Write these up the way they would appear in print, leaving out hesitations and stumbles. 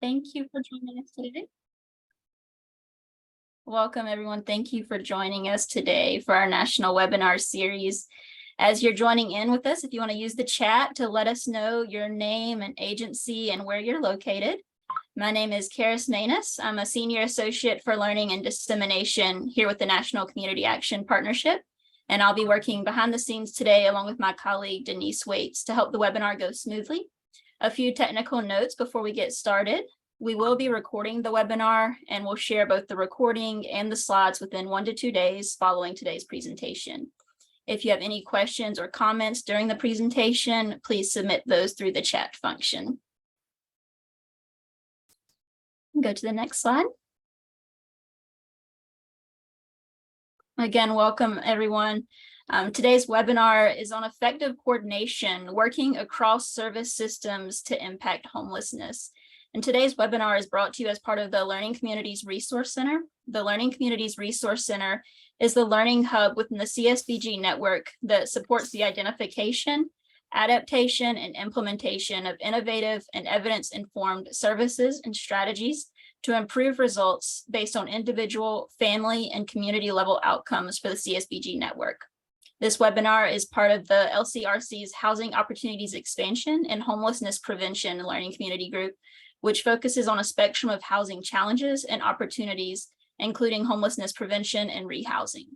Thank you for joining us today. Welcome, everyone. Thank you for joining us today for our national webinar series. As you're joining in with us, if you want to use the chat to let us know your name and agency and where you're located. My name is Karis Manus. I'm a Senior Associate for Learning and Dissemination here with the National Community Action Partnership. And I'll be working behind the scenes today along with my colleague, Denise Waits, to help the webinar go smoothly. A few technical notes before we get started. We will be recording the webinar and we'll share both the recording and the slides within 1 to 2 days following today's presentation. If you have any questions or comments during the presentation, please submit those through the chat function. Go to the next slide. Again, welcome everyone. Today's webinar is on effective coordination, working across service systems to impact homelessness. And today's webinar is brought to you as part of the Learning Communities Resource Center. The Learning Communities Resource Center is the learning hub within the CSBG network that supports the identification, adaptation, and implementation of innovative and evidence-informed services and strategies to improve results based on individual, family, and community level outcomes for the CSBG network. This webinar is part of the LCRC's Housing Opportunities Expansion and Homelessness Prevention Learning Community Group, which focuses on a spectrum of housing challenges and opportunities, including homelessness prevention and rehousing.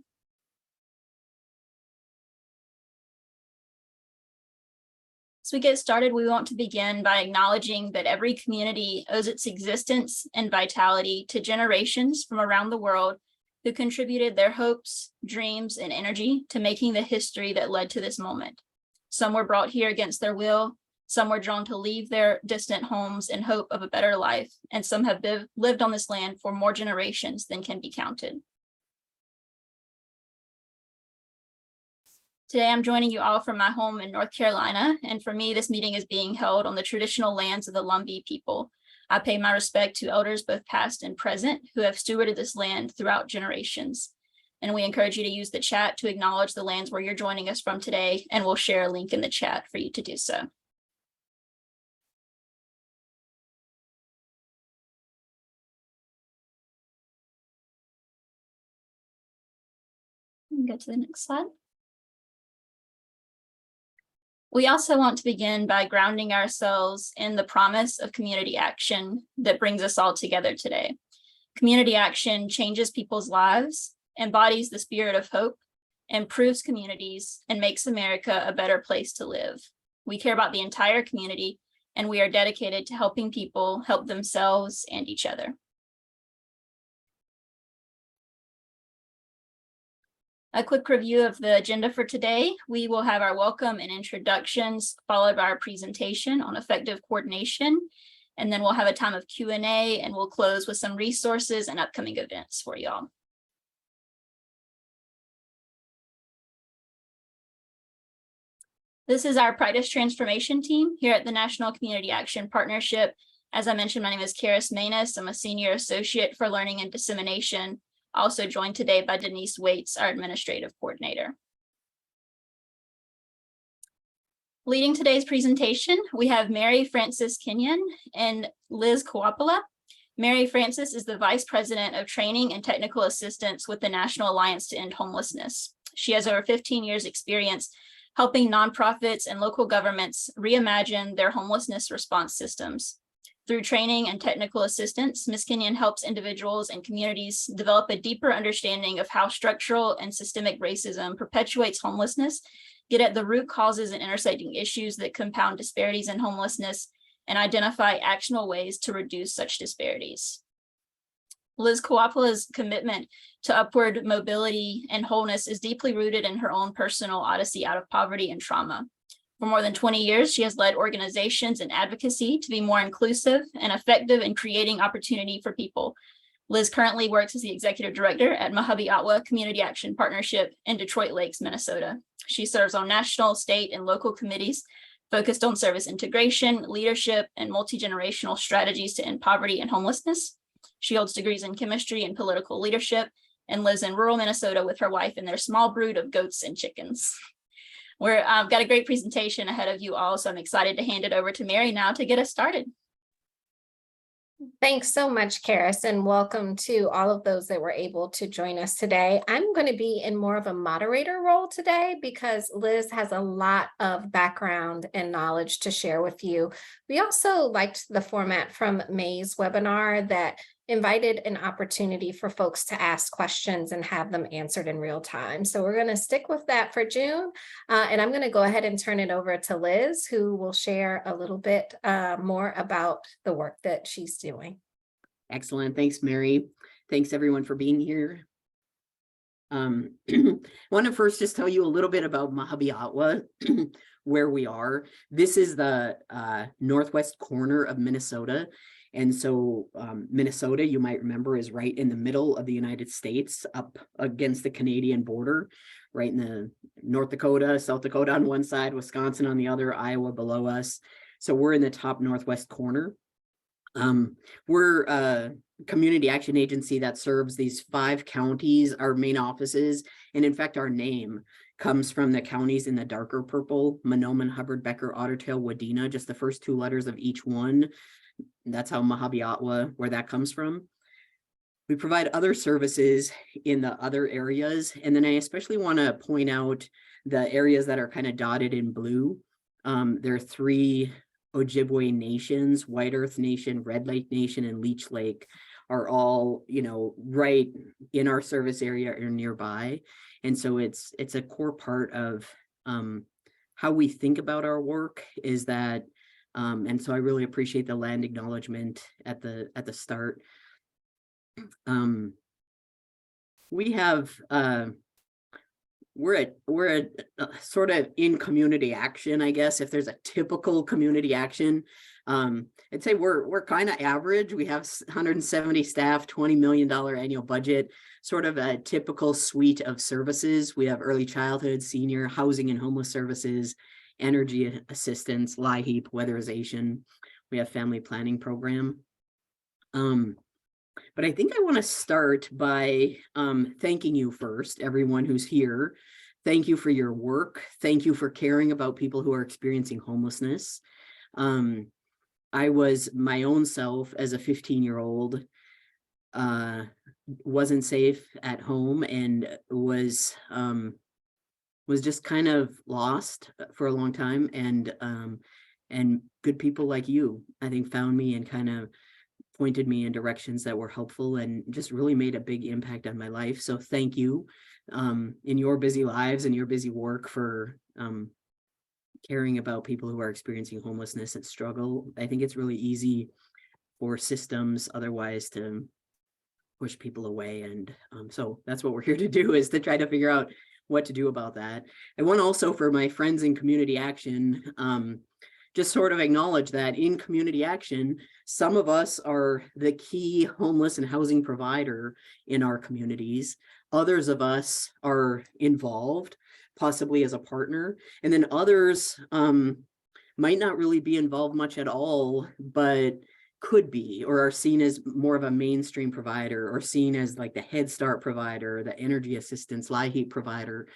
As we get started, we want to begin by acknowledging that every community owes its existence and vitality to generations from around the world who contributed their hopes, dreams, and energy to making the history that led to this moment. Some were brought here against their will, some were drawn to leave their distant homes in hope of a better life, and some have lived on this land for more generations than can be counted. Today, I'm joining you all from my home in North Carolina, and for me, this meeting is being held on the traditional lands of the Lumbee people. I pay my respect to elders, both past and present, who have stewarded this land throughout generations. And we encourage you to use the chat to acknowledge the lands where you're joining us from today, and we'll share a link in the chat for you to do so. Go to the next slide. We also want to begin by grounding ourselves in the promise of community action that brings us all together today. Community action changes people's lives, embodies the spirit of hope, improves communities, and makes America a better place to live. We care about the entire community, and we are dedicated to helping people help themselves and each other. A quick review of the agenda for today. We will have our welcome and introductions, followed by our presentation on effective coordination. And then we'll have a time of Q&A, and we'll close with some resources and upcoming events for y'all. This is our Practice Transformation team here at the National Community Action Partnership. As I mentioned, my name is Karis Manus. I'm a Senior Associate for Learning and Dissemination. Also joined today by Denise Waits, our Administrative Coordinator. Leading today's presentation, we have Mary Frances Kenyon and Liz Kuoppala. Mary Frances is the Vice President of Training and Technical Assistance with the National Alliance to End Homelessness. She has over 15 years experience helping nonprofits and local governments reimagine their homelessness response systems. Through training and technical assistance, Ms. Kenyon helps individuals and communities develop a deeper understanding of how structural and systemic racism perpetuates homelessness, get at the root causes and intersecting issues that compound disparities in homelessness, and identify actionable ways to reduce such disparities. Liz Kuoppala's commitment to upward mobility and wholeness is deeply rooted in her own personal odyssey out of poverty and trauma. For more than 20 years, she has led organizations and advocacy to be more inclusive and effective in creating opportunity for people. Liz currently works as the Executive Director at MAHUBE-OTWA Community Action Partnership in Detroit Lakes, Minnesota. She serves on national, state, and local committees focused on service integration, leadership, and multi-generational strategies to end poverty and homelessness. She holds degrees in chemistry and political leadership and lives in rural Minnesota with her wife and their small brood of goats and chickens. We've got a great presentation ahead of you all, so I'm excited to hand it over to Mary now to get us started. Thanks so much, Karis, and welcome to all of those that were able to join us today. I'm going to be in more of a moderator role today because Liz has a lot of background and knowledge to share with you. We also liked the format from May's webinar that invited an opportunity for folks to ask questions and have them answered in real time. So we're going to stick with that for June. And I'm going to go ahead and turn it over to Liz, who will share a little bit more about the work that she's doing. Excellent. Thanks, Mary. Thanks, everyone, for being here. I want to first just tell you a little bit about MAHUBE-OTWA, where we are. This is the northwest corner of Minnesota. And so Minnesota, you might remember, is right in the middle of the United States, up against the Canadian border, right in the North Dakota, South Dakota on one side, Wisconsin on the other, Iowa below us. So we're in the top northwest corner. We're a community action agency that serves these 5 counties, our main offices. And in fact, our name comes from the counties in the darker purple: Mahnomen, Hubbard, Becker, Otter Tail, Wadena, just the first 2 letters of each one. That's how MAHUBE-OTWA, where that comes from. We provide other services in the other areas. And then I especially want to point out the areas that are kind of dotted in blue. There are 3 Ojibwe nations: White Earth Nation, Red Lake Nation, and Leech Lake are all, right in our service area or nearby. And so it's a core part of how we think about our work is that, and so I really appreciate the land acknowledgement at the start. We have we're at sort of in community action, I guess, if there's a typical community action. I'd say we're kind of average. We have 170 staff, $20 million annual budget, sort of a typical suite of services. We have early childhood, senior, housing and homeless services, energy assistance, LIHEAP, weatherization. We have family planning program. But I think I want to start by thanking you first, everyone who's here. Thank you for your work. Thank you for caring about people who are experiencing homelessness. I was my own self as a 15-year-old, wasn't safe at home and was just kind of lost for a long time. And good people like you, I think, found me and kind of pointed me in directions that were helpful and just really made a big impact on my life. So thank you in your busy lives and your busy work for caring about people who are experiencing homelessness and struggle. I think it's really easy for systems otherwise to push people away. And so that's what we're here to do, is to try to figure out what to do about that. I want also, for my friends in community action, just sort of acknowledge that in community action, some of us are the key homeless and housing provider in our communities. Others of us are involved, possibly as a partner, and then others might not really be involved much at all, but could be, or are seen as more of a mainstream provider, or seen as like the Head Start provider, the energy assistance, LIHEAP provider.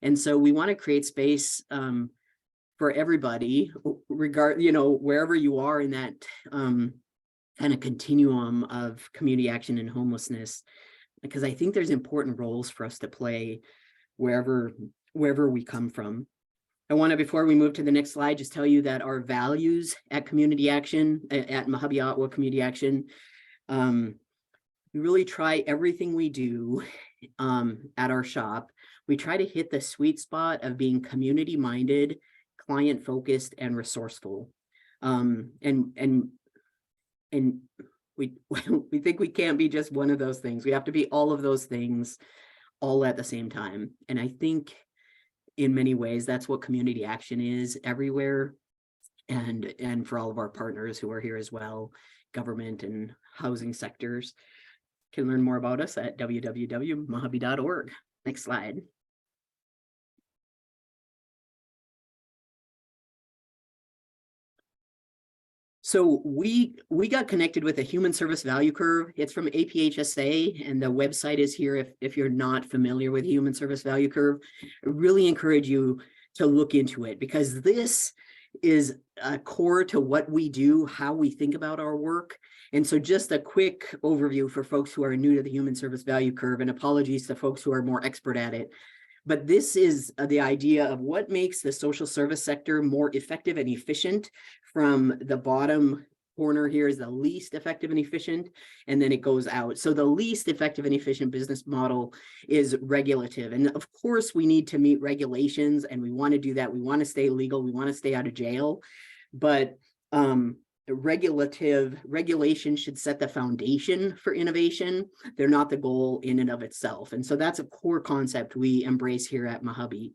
And so we want to create space for everybody, wherever you are in that kind of continuum of community action and homelessness, because I think there's important roles for us to play wherever we come from. I want to, before we move to the next slide, just tell you that our values at community action, at MAHUBE-OTWA Community Action, we really try everything we do at our shop. We try to hit the sweet spot of being community-minded, client-focused, and resourceful. And we think we can't be just one of those things. We have to be all of those things all at the same time. And I think in many ways, that's what community action is everywhere. And for all of our partners who are here as well, government and housing sectors, can learn more about us at www.mahube.org. Next slide. So we got connected with a human service value curve. It's from APHSA, and the website is here if you're not familiar with human service value curve. I really encourage you to look into it, because this is core to what we do, how we think about our work. And so just a quick overview for folks who are new to the human service value curve, and apologies to folks who are more expert at it. But this is the idea of what makes the social service sector more effective and efficient. From the bottom corner here is the least effective and efficient, and then it goes out. So the least effective and efficient business model is regulative. And of course, we need to meet regulations, and we want to do that. We want to stay legal. We want to stay out of jail. But regulation should set the foundation for innovation. They're not the goal in and of itself. And so that's a core concept we embrace here at MAHUBE.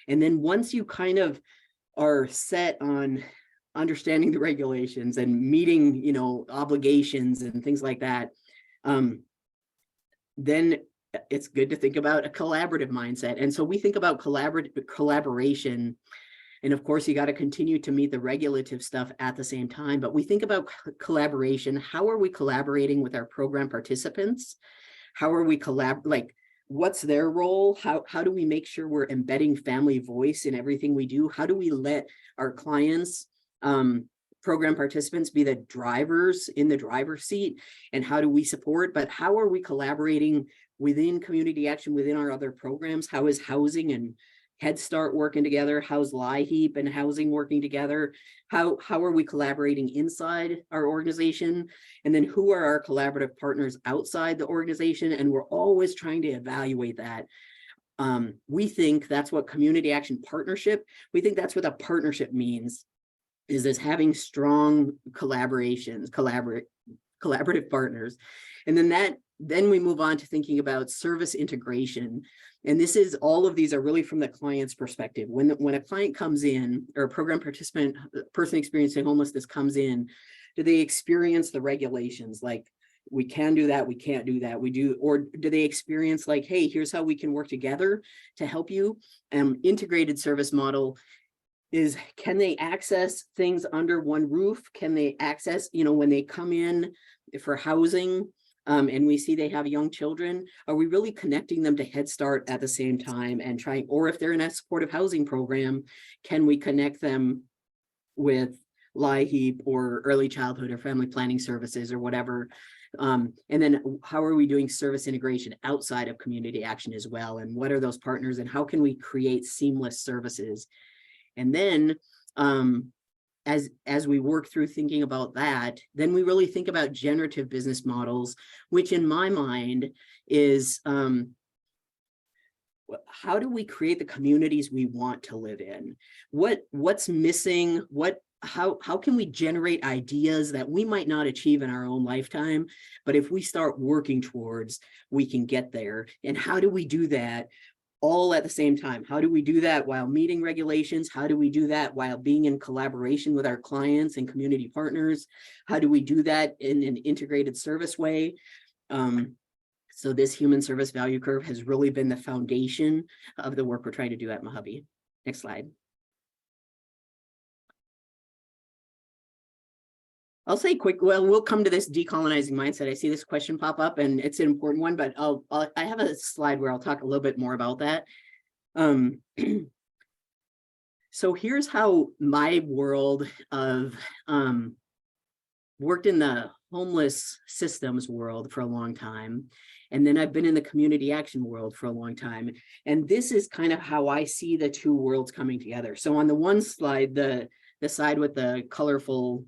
And then once you kind of are set on understanding the regulations and meeting, you know, obligations and things like that, then it's good to think about a collaborative mindset. And so we think about collaboration. And of course, you got to continue to meet the regulative stuff at the same time. But we think about collaboration. How are we collaborating with our program participants? How are we like, what's their role? How do we make sure we're embedding family voice in everything we do? How do we let our clients, program participants, be the drivers in the driver's seat? And how do we support? But how are we collaborating within community action, within our other programs? How is housing and Head Start working together? How's LIHEAP and housing working together? How are we collaborating inside our organization? And then who are our collaborative partners outside the organization? And we're always trying to evaluate that. We think that's what community action partnership, we think that's what a partnership means, is this having strong collaborations, collaborative partners. And then we move on to thinking about service integration. And this is, all of these are really from the client's perspective. When a client comes in, or a program participant, person experiencing homelessness comes in, do they experience the regulations? Like, we can do that, we can't do that, we do, or do they experience like, hey, here's how we can work together to help you? Integrated service model is, can they access things under one roof? Can they access, you know, when they come in for housing, and we see they have young children, are we really connecting them to Head Start at the same time and trying, or if they're in a supportive housing program, can we connect them with LIHEAP or early childhood or family planning services or whatever? And then how are we doing service integration outside of community action as well? And what are those partners, and how can we create seamless services? And then as we work through thinking about that, then we really think about generative business models, which in my mind is, how do we create the communities we want to live in? What's missing? How can we generate ideas that we might not achieve in our own lifetime, but if we start working towards, we can get there? And how do we do that all at the same time? How do we do that while meeting regulations? How do we do that while being in collaboration with our clients and community partners? How do we do that in an integrated service way? So this human service value curve has really been the foundation of the work we're trying to do at MAHUBE. Next slide. I'll say quick, well, we'll come to this decolonizing mindset. I see this question pop up and it's an important one, but I have a slide where I'll talk a little bit more about that. So here's how my world of worked in the homeless systems world for a long time. And then I've been in the community action world for a long time. And this is kind of how I see the two worlds coming together. So on the one slide, the side with the colorful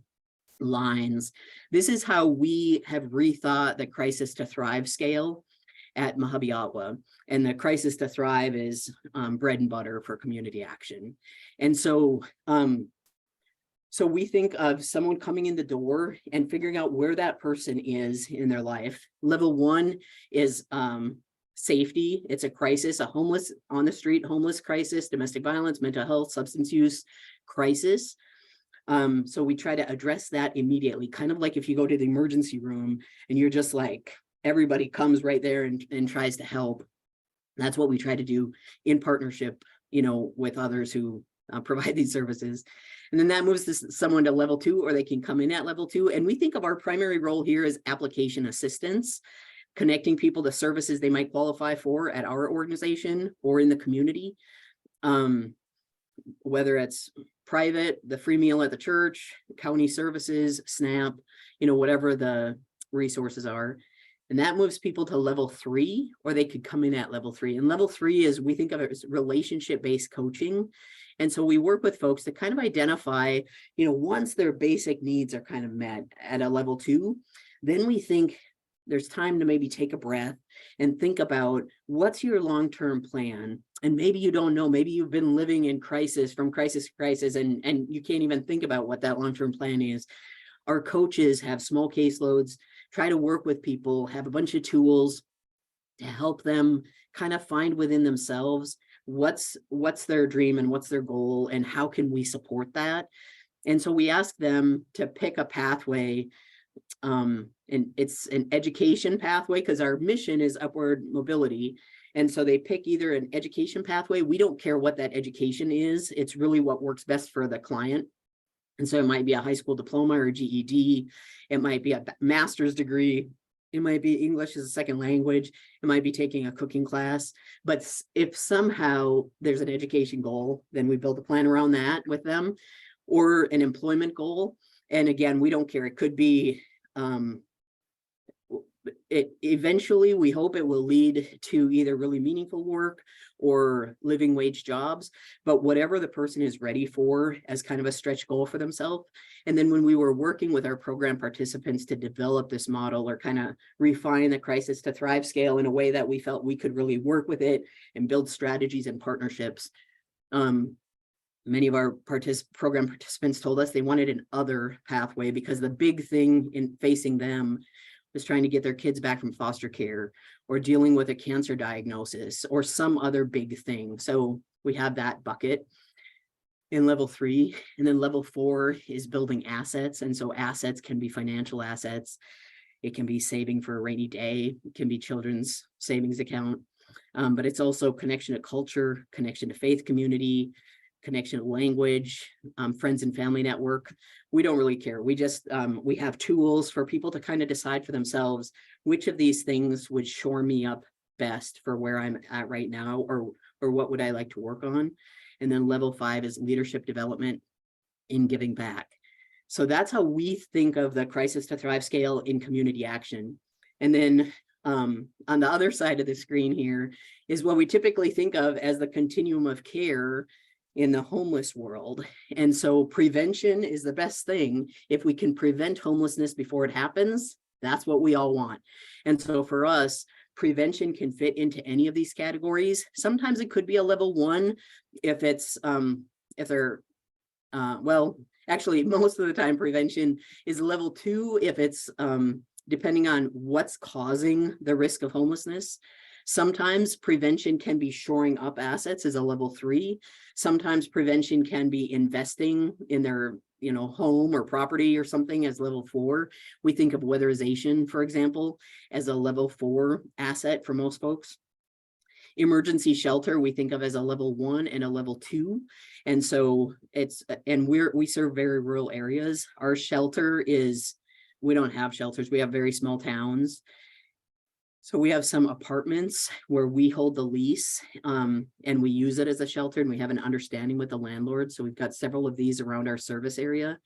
lines, this is how we have rethought the crisis to thrive scale at MAHUBE-OTWA. And the crisis to thrive is bread and butter for community action. And so so we think of someone coming in the door and figuring out where that person is in their life. Level one is safety. It's a crisis, a homeless on the street homeless crisis, domestic violence, mental health, substance use crisis. So we try to address that immediately, kind of like if you go to the emergency room and you're just like, everybody comes right there and tries to help. That's what we try to do in partnership, you know, with others who provide these services. And then that moves someone to level two, or they can come in at level two. And we think of our primary role here as application assistance, connecting people to services they might qualify for at our organization or in the community. Whether it's private, the free meal at the church, county services, SNAP, whatever the resources are. And that moves people to level 3, or they could come in at level 3. And level 3 is, we think of it as relationship-based coaching. And so we work with folks to kind of identify, once their basic needs are kind of met at a level 2, then we think there's time to maybe take a breath and think about what's your long-term plan. And maybe you don't know, maybe you've been living in crisis from crisis to crisis, and you can't even think about what that long-term plan is. Our coaches have small caseloads, try to work with people, have a bunch of tools to help them kind of find within themselves what's their dream and what's their goal, and how can we support that. And so we ask them to pick a pathway, and it's an education pathway because our mission is upward mobility. And so they pick either an education pathway. We don't care what that education is. It's really what works best for the client. And so it might be a high school diploma or GED. It might be a master's degree. It might be English as a second language. It might be taking a cooking class. But if somehow there's an education goal, then we build a plan around that with them, or an employment goal. And again, we don't care. It could be, eventually, we hope it will lead to either really meaningful work or living wage jobs, but whatever the person is ready for as kind of a stretch goal for themselves. And then when we were working with our program participants to develop this model, or kind of refine the crisis to thrive scale in a way that we felt we could really work with it and build strategies and partnerships, many of our program participants told us they wanted an other pathway, because the big thing in facing them was trying to get their kids back from foster care, or dealing with a cancer diagnosis, or some other big thing. So we have that bucket in level 3. And then level 4 is building assets. And so assets can be financial assets. It can be saving for a rainy day. It can be children's savings account. But it's also connection to culture, connection to faith community, connection to language, friends and family network. We don't really care. We just, we have tools for people to kind of decide for themselves which of these things would shore me up best for where I'm at right now, or what would I like to work on. And then level 5 is leadership development in giving back. So that's how we think of the crisis to thrive scale in community action. And then on the other side of the screen here is what we typically think of as the continuum of care in the homeless world. And so prevention is the best thing. If we can prevent homelessness before it happens, that's what we all want. And so for us, prevention can fit into any of these categories. Sometimes it could be a level 1 if it's, if they're, well, actually most of the time prevention is level 2 if it's, depending on what's causing the risk of homelessness. Sometimes prevention can be shoring up assets as a level 3. Sometimes prevention can be investing in their, home or property or something as level 4. We think of weatherization, for example, as a level 4 asset for most folks. Emergency shelter, we think of as a level 1 and a level 2. And so it's, and we serve very rural areas. Our shelter is, we don't have shelters. We have very small towns. So we have some apartments where we hold the lease, and we use it as a shelter, and we have an understanding with the landlord. So we've got several of these around our service area.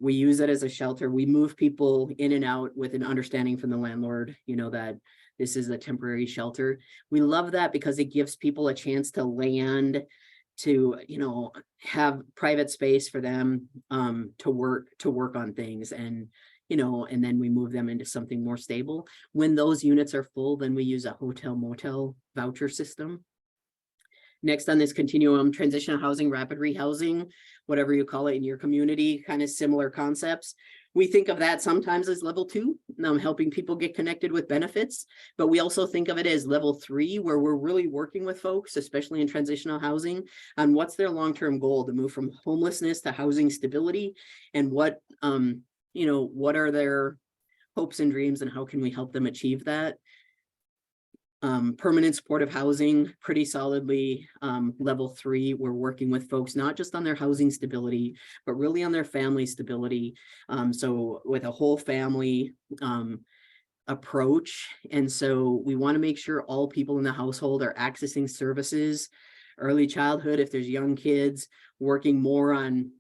We use it as a shelter. We move people in and out with an understanding from the landlord, that this is a temporary shelter. We love that because it gives people a chance to land, to, have private space for them, to work on things, and and then we move them into something more stable. When those units are full, then we use a hotel motel voucher system. Next on this continuum, transitional housing, rapid rehousing, whatever you call it in your community, kind of similar concepts. We think of that sometimes as level 2, helping people get connected with benefits, but we also think of it as level 3, where we're really working with folks, especially in transitional housing, on what's their long-term goal to move from homelessness to housing stability, and what are their hopes and dreams, and how can we help them achieve that. Permanent supportive housing, pretty solidly level 3. We're working with folks not just on their housing stability, but really on their family stability. So with a whole family approach. And so we want to make sure all people in the household are accessing services early childhood, if there's young kids, working more on,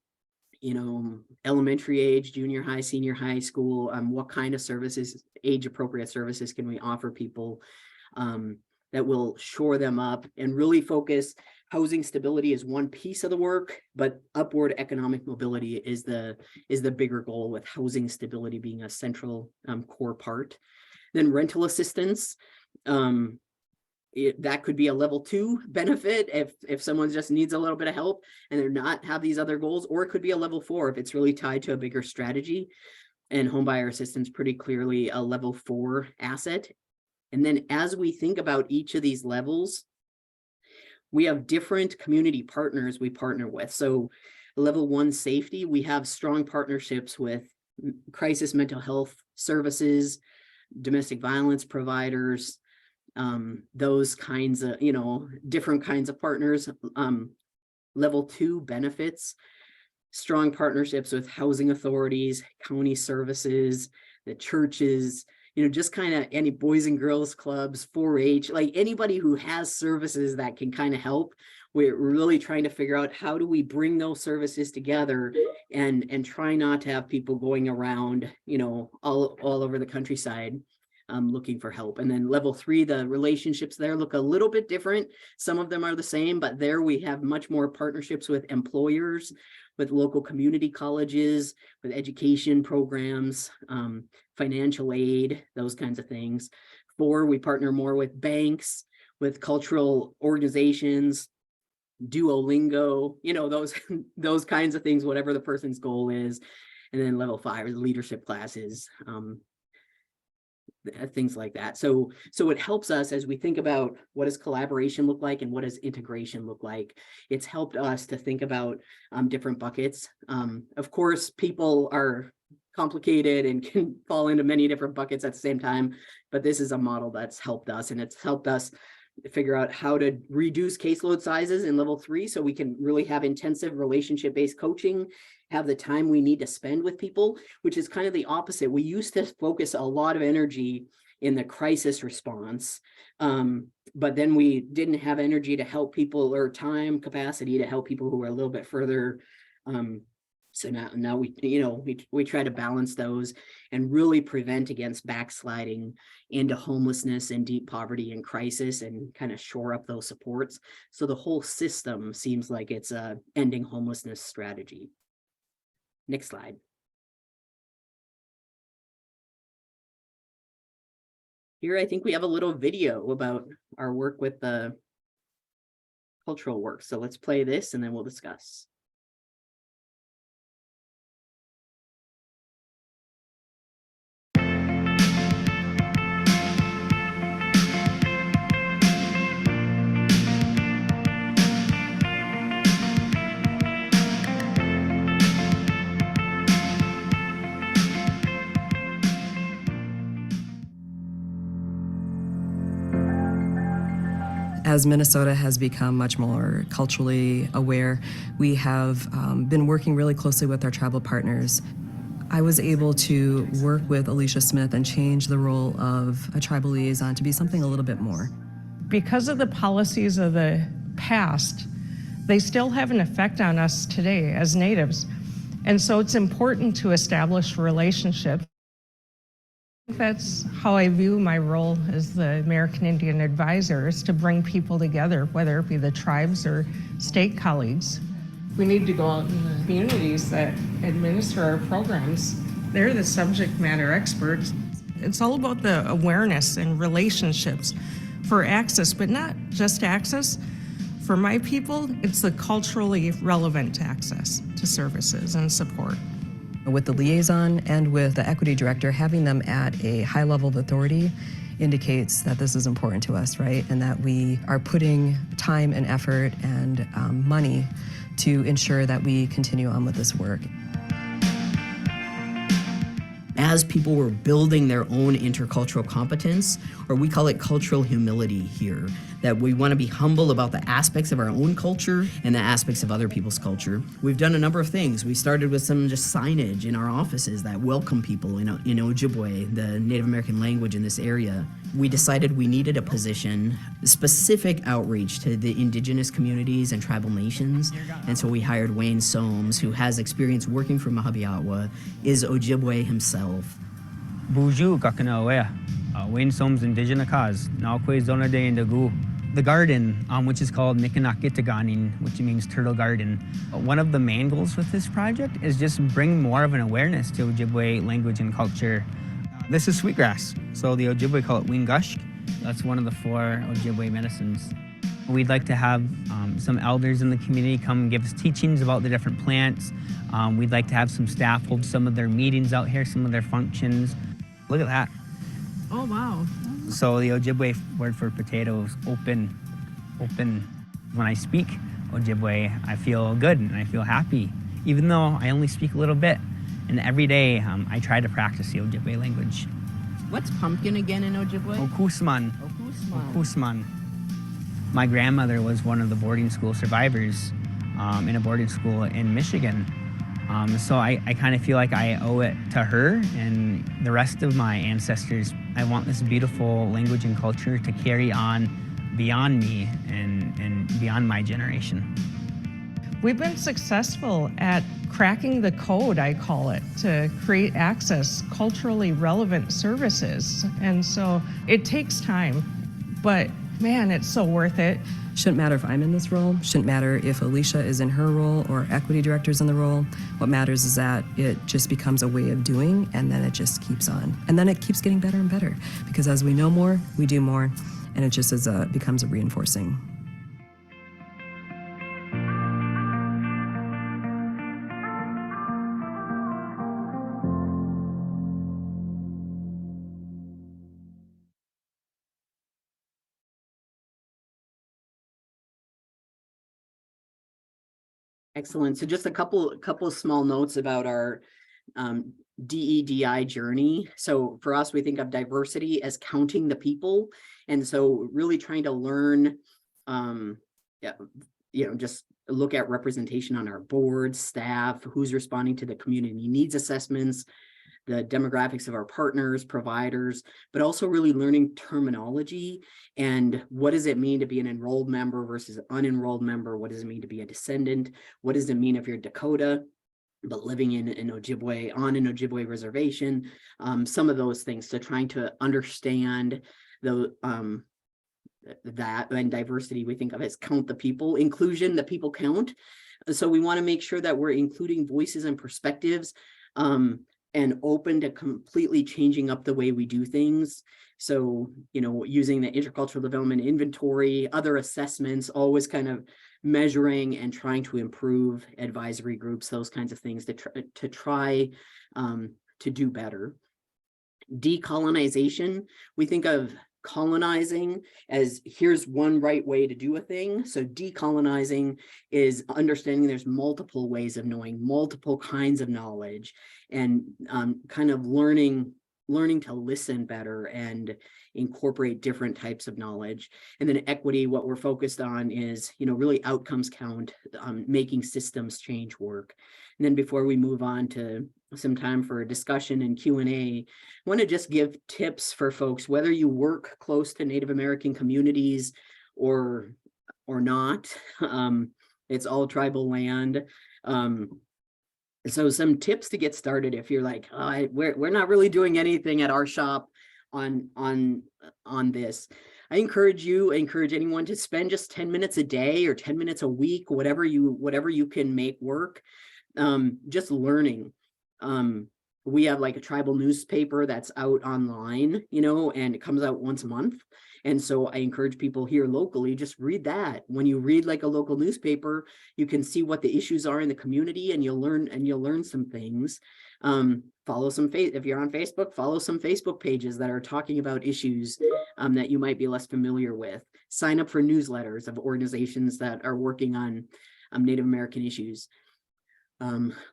elementary age, junior high, senior high school, what kind of services, age appropriate services can we offer people that will shore them up and really focus. Housing stability is one piece of the work, but upward economic mobility is the bigger goal, with housing stability being a central core part. Then rental assistance, that could be a level 2 benefit if someone just needs a little bit of help and they're not have these other goals, or it could be a level 4 if it's really tied to a bigger strategy. And homebuyer assistance, pretty clearly a level 4 asset. And then as we think about each of these levels, we have different community partners we partner with. So level 1 safety, we have strong partnerships with crisis mental health services, domestic violence providers, those kinds of, different kinds of partners. Level 2 benefits, strong partnerships with housing authorities, county services, the churches, just kind of any boys and girls clubs, 4-H, like anybody who has services that can kind of help. We're really trying to figure out how do we bring those services together and try not to have people going around, all over the countryside looking for help. And then level 3, the relationships there look a little bit different. Some of them are the same, but there we have much more partnerships with employers, with local community colleges, with education programs, financial aid, those kinds of things. 4, we partner more with banks, with cultural organizations, Duolingo, those kinds of things, whatever the person's goal is. And then level 5 is leadership classes, things like that. So it helps us as we think about what does collaboration look like and what does integration look like. It's helped us to think about different buckets. Of course, people are complicated and can fall into many different buckets at the same time, but this is a model that's helped us, and it's helped us figure out how to reduce caseload sizes in level 3 so we can really have intensive relationship-based coaching, have the time we need to spend with people, which is kind of the opposite. We used to focus a lot of energy in the crisis response, but then we didn't have energy to help people, or time capacity to help people who are a little bit further. So now we try to balance those and really prevent against backsliding into homelessness and deep poverty and crisis, and kind of shore up those supports. So the whole system seems like it's a ending homelessness strategy. Next slide. Here, I think we have a little video about our work with the cultural work. So let's play this and then we'll discuss. As Minnesota has become much more culturally aware, we have been working really closely with our tribal partners. I was able to work with Alicia Smith and change the role of a tribal liaison to be something a little bit more. Because of the policies of the past, they still have an effect on us today as natives. And so it's important to establish relationships. That's how I view my role as the American Indian Advisor, is to bring people together, whether it be the tribes or state colleagues. We need to go out in the communities that administer our programs. They're the subject matter experts. It's all about the awareness and relationships for access, but not just access. For my people, it's the culturally relevant access to services and support. With the liaison and with the equity director, having them at a high level of authority indicates that this is important to us, right? And that we are putting time and effort and money to ensure that we continue on with this work. As people were building their own intercultural competence, or we call it cultural humility here, that we want to be humble about the aspects of our own culture and the aspects of other people's culture. We've done a number of things. We started with some just signage in our offices that welcome people in Ojibwe, the Native American language in this area. we decided we needed a position, specific outreach to the indigenous communities and tribal nations. And so we hired Wayne Soames, who has experience working for MAHUBE-OTWA, is Ojibwe himself. Buju Kakanaoea, Wayne Soames Indigenous Cause, Naokwe Zona de Indigu. The garden, which is called Mikanakitaganin, which means turtle garden. One of the main goals with this project is just bring more of an awareness to Ojibwe language and culture. This is sweetgrass, so the Ojibwe call it wingushk. That's one of the 4 Ojibwe medicines. We'd like to have some elders in the community come give us teachings about the different plants. We'd like to have some staff hold some of their meetings out here, some of their functions. Look at that. Oh, wow. So the Ojibwe word for potato is open. Open. When I speak Ojibwe, I feel good and I feel happy, even though I only speak a little bit. And every day, I try to practice the Ojibwe language. What's pumpkin again in Ojibwe? Okusman. Okusman. My grandmother was one of the boarding school survivors in a boarding school in Michigan. So I kind of feel like I owe it to her and the rest of my ancestors. I want this beautiful language and culture to carry on beyond me and beyond my generation. We've been successful at cracking the code, I call it, to create access culturally relevant services. And so it takes time, but man, it's so worth it. Shouldn't matter if I'm in this role, shouldn't matter if Alicia is in her role or equity director's in the role. What matters is that it just becomes a way of doing, and then it just keeps on. And then it keeps getting better and better, because as we know more, we do more, and it just becomes a reinforcing. Excellent. So just a couple of small notes about our DEDI journey. So for us, we think of diversity as counting the people. And so really trying to learn, just look at representation on our board, staff, who's responding to the community needs assessments, the demographics of our partners, providers, but also really learning terminology and what does it mean to be an enrolled member versus an unenrolled member? What does it mean to be a descendant? What does it mean if you're Dakota, but living in an Ojibwe, on an Ojibwe reservation? Some of those things. So trying to understand that and diversity we think of as count the people, inclusion, the people count. So we want to make sure that we're including voices and perspectives and open to completely changing up the way we do things. So, using the intercultural development inventory, other assessments, always kind of measuring and trying to improve advisory groups, those kinds of things to try to do better. Decolonization, we think of colonizing as here's one right way to do a thing. So decolonizing is understanding there's multiple ways of knowing, multiple kinds of knowledge, and kind of learning to listen better and incorporate different types of knowledge. And then equity, what we're focused on is, really outcomes count, making systems change work. And then before we move on to some time for a discussion and Q&A, I want to just give tips for folks, whether you work close to Native American communities or not. It's all tribal land. So some tips to get started if you're like, we're not really doing anything at our shop on this. I encourage anyone to spend just 10 minutes a day or 10 minutes a week, whatever you can make work, just learning. We have like a tribal newspaper that's out online, and it comes out once a month. And so I encourage people here locally, just read that. When you read like a local newspaper, you can see what the issues are in the community, and you'll learn some things. Follow some if you're on Facebook, follow some Facebook pages that are talking about issues that you might be less familiar with. Sign up for newsletters of organizations that are working on Native American issues.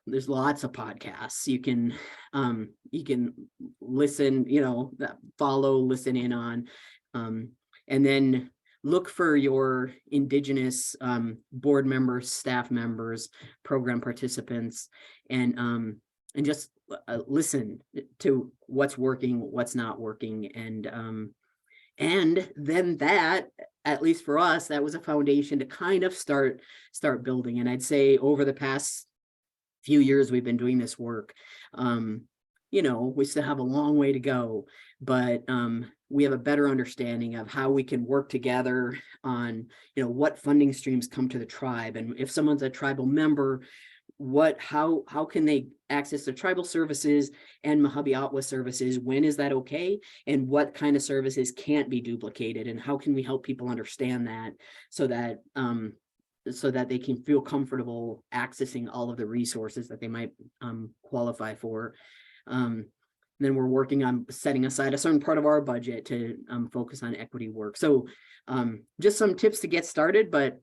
There's lots of podcasts you can listen, follow, listen in on, and then look for your Indigenous board members, staff members, program participants, and just listen to what's working, what's not working, and And then that, at least for us, that was a foundation to kind of start building. And I'd say over the past few years, we've been doing this work. You know, we still have a long way to go, but we have a better understanding of how we can work together on, you know, what funding streams come to the tribe. And if someone's a tribal member, how can they access the tribal services and MAHUBE-OTWA services? When is that okay? And what kind of services can't be duplicated? And how can we help people understand that so that they can feel comfortable accessing all of the resources that they might qualify for. Then we're working on setting aside a certain part of our budget to focus on equity work. So just some tips to get started, but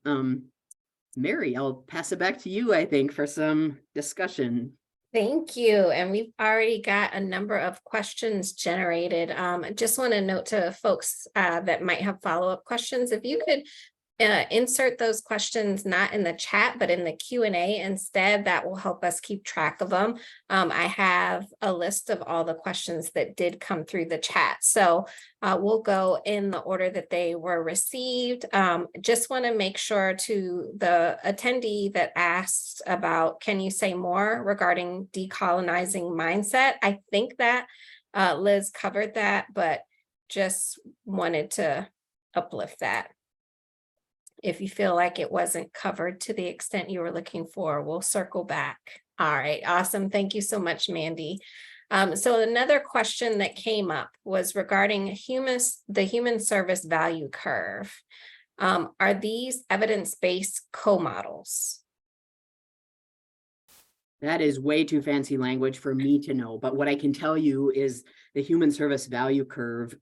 Mary, I'll pass it back to you, I think, for some discussion. Thank you. And we've already got a number of questions generated. I just want to note to folks that might have follow-up questions, if you could insert those questions not in the chat, but in the Q&A instead, that will help us keep track of them. I have a list of all the questions that did come through the chat. So we'll go in the order that they were received. Just want to make sure to the attendee that asked about, can you say more regarding decolonizing mindset? I think that Liz covered that, but just wanted to uplift that. If you feel like it wasn't covered to the extent you were looking for, we'll circle back. All right, awesome. Thank you so much, Mandy. So another question that came up was regarding the human service value curve. Are these evidence-based co-models? That is way too fancy language for me to know, but what I can tell you is the human service value curve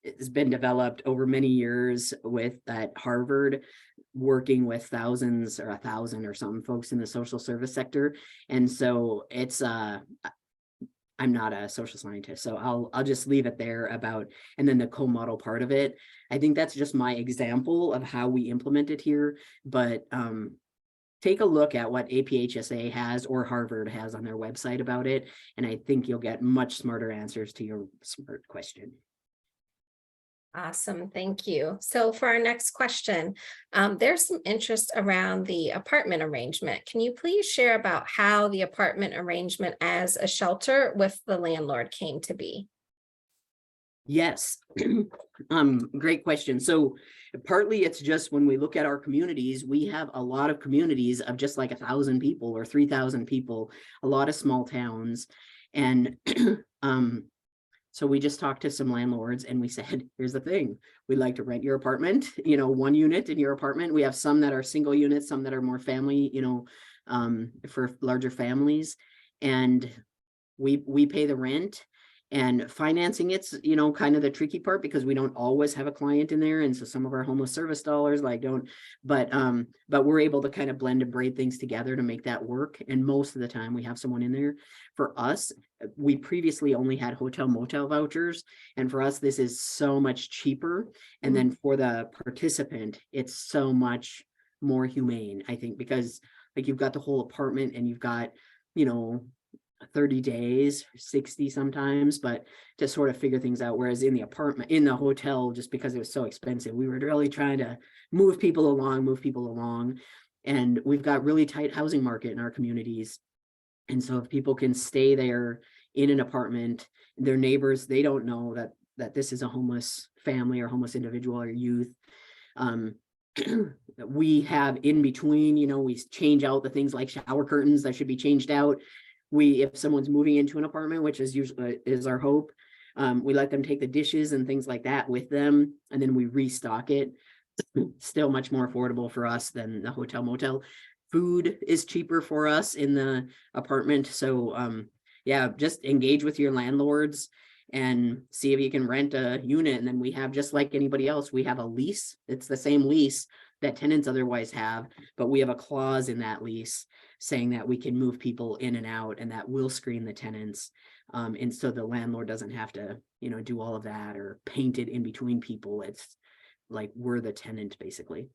it's been developed over many years at Harvard, working with thousands or 1,000 or something folks in the social service sector. And so it's I'm not a social scientist, so I'll just leave it there and then the co-model part of it. I think that's just my example of how we implement it here. But take a look at what APHSA has or Harvard has on their website about it. And I think you'll get much smarter answers to your smart question. Awesome, thank you. So for our next question, there's some interest around the apartment arrangement. Can you please share about how the apartment arrangement as a shelter with the landlord came to be? Yes, great question. So partly it's just when we look at our communities, we have a lot of communities of just like 1,000 people or 3,000 people, a lot of small towns. And so we just talked to some landlords and we said, here's the thing, we'd like to rent your apartment, you know, 1 unit in your apartment. We have some that are single units, some that are more family, you know, for larger families. And we pay the rent. And financing it's, you know, kind of the tricky part because we don't always have a client in there. And so some of our homeless service dollars don't, but we're able to kind of blend and braid things together to make that work. And most of the time we have someone in there. For us, we previously only had hotel motel vouchers. And for us, this is so much cheaper. And then for the participant, it's so much more humane, I think, because like you've got the whole apartment and you've got, you know, 30 days, 60 sometimes, but to sort of figure things out. Whereas in the hotel, just because it was so expensive, we were really trying to move people along. And we've got really tight housing market in our communities. And so if people can stay there in an apartment, their neighbors, they don't know that this is a homeless family or homeless individual or youth. We have in between, you know, we change out the things like shower curtains that should be changed out. If someone's moving into an apartment, which is usually is our hope, we let them take the dishes and things like that with them, and then we restock it. Still much more affordable for us than the hotel motel. Food is cheaper for us in the apartment. So yeah, just engage with your landlords and see if you can rent a unit. And then we have, just like anybody else, we have a lease. It's the same lease that tenants otherwise have, but we have a clause in that lease saying that we can move people in and out, and that will screen the tenants. And so the landlord doesn't have to, you know, do all of that or paint it in between people. It's like we're the tenant, basically.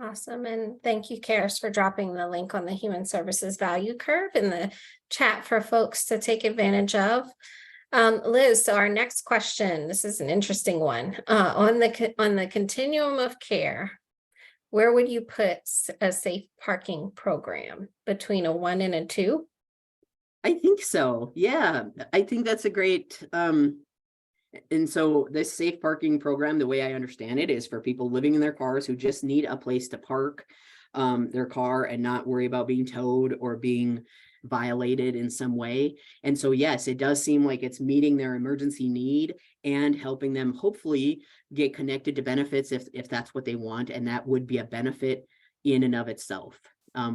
Awesome. And thank you, Karis, for dropping the link on the human services value curve in the chat for folks to take advantage of. Liz, so our next question, this is an interesting one. On the continuum of care, where would you put a safe parking program, between a 1 and a 2? I think so. Yeah, I think that's a great, and so this safe parking program, the way I understand it, is for people living in their cars who just need a place to park their car and not worry about being towed or being violated in some way. And so, yes, it does seem like it's meeting their emergency need and helping them hopefully get connected to benefits if that's what they want. And that would be a benefit in and of itself.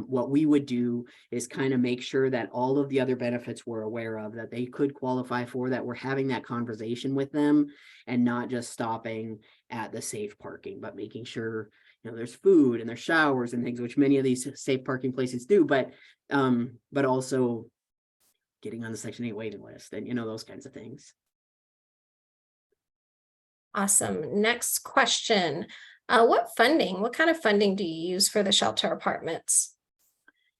What we would do is kind of make sure that all of the other benefits we're aware of, that they could qualify for, that we're having that conversation with them and not just stopping at the safe parking, but making sure, you know, there's food and there's showers and things, which many of these safe parking places do, but also getting on the Section 8 waiting list and, you know, those kinds of things. Awesome. Next question. What kind of funding do you use for the shelter apartments?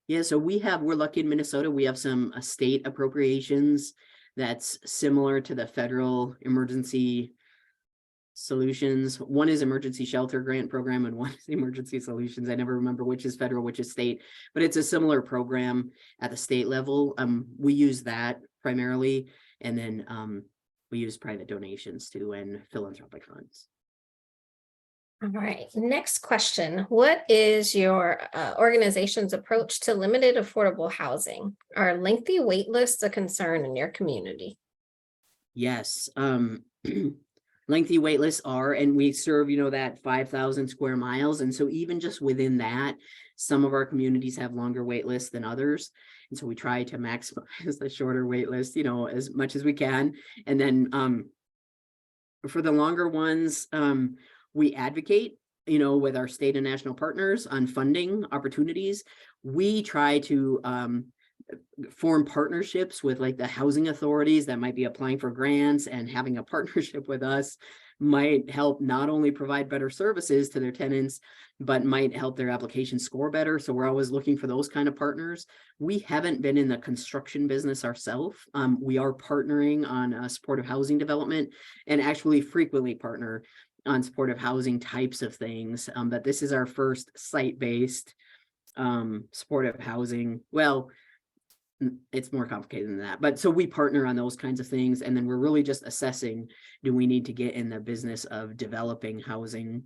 Yeah, so we're lucky in Minnesota, we have some state appropriations that's similar to the federal emergency solutions. One is emergency shelter grant program and one is emergency solutions. I never remember which is federal, which is state, but it's a similar program at the state level. We use that primarily, and then we use private donations too and philanthropic funds. All right, next question. What is your organization's approach to limited affordable housing? Are lengthy wait lists a concern in your community? Yes, lengthy wait lists are, and we serve, you know, that 5,000 square miles. And so even just within that, some of our communities have longer wait lists than others. And so we try to maximize the shorter wait list, you know, as much as we can. And then for the longer ones, we advocate, you know, with our state and national partners on funding opportunities. We try to form partnerships with like the housing authorities that might be applying for grants, and having a partnership with us might help not only provide better services to their tenants, but might help their application score better. So we're always looking for those kind of partners. We haven't been in the construction business ourselves. We are partnering on supportive housing development, and actually frequently partner on supportive housing types of things. But this is our first site-based supportive housing. Well, it's more complicated than that, but so we partner on those kinds of things, and then we're really just assessing, do we need to get in the business of developing housing,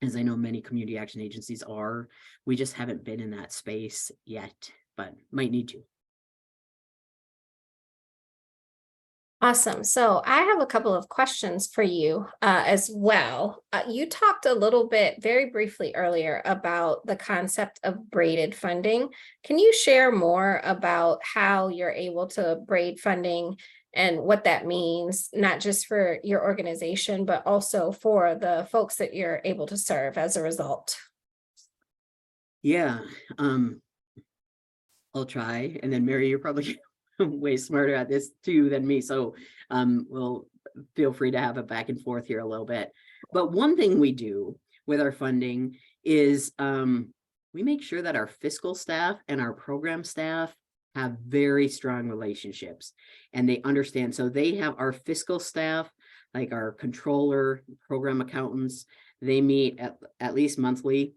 as I know many community action agencies are. We just haven't been in that space yet, but might need to. Awesome. So I have a couple of questions for you as well. You talked a little bit very briefly earlier about the concept of braided funding. Can you share more about how you're able to braid funding and what that means, not just for your organization, but also for the folks that you're able to serve as a result? Yeah, I'll try. And then Mary, you're probably way smarter at this too than me, so we'll feel free to have a back and forth here a little bit. But one thing we do with our funding is we make sure that our fiscal staff and our program staff have very strong relationships, and they understand. So they have our fiscal staff, like our controller, program accountants, they meet at least monthly